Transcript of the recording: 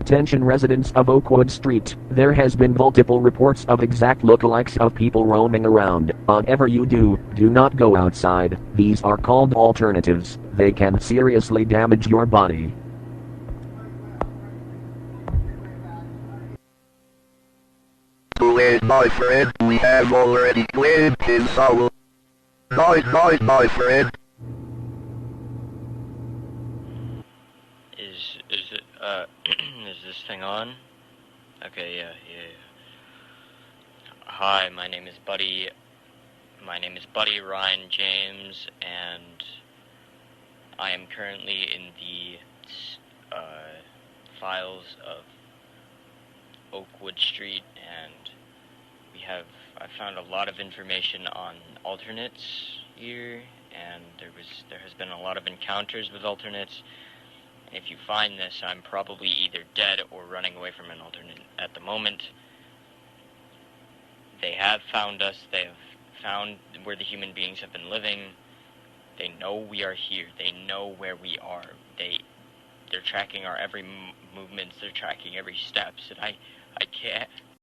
Attention residents of Oakwood Street, there has been multiple reports of exact lookalikes of people roaming around. Whatever you do, do not go outside. These are called alternatives. They can seriously damage your body. Wait, my friend, we have already claimed his soul. Night, my friend. Is this thing on? Okay, yeah. Hi, my name is Buddy Ryan James, and I am currently in the files of Oakwood Street, and I found a lot of information on alternates here, and there has been a lot of encounters with alternates. If you find this, I'm probably either dead or running away from an alternate at the moment. They have found us. They have found where the human beings have been living. They know we are here. They know where we are. They're tracking our every movements. They're tracking every steps, and I can't.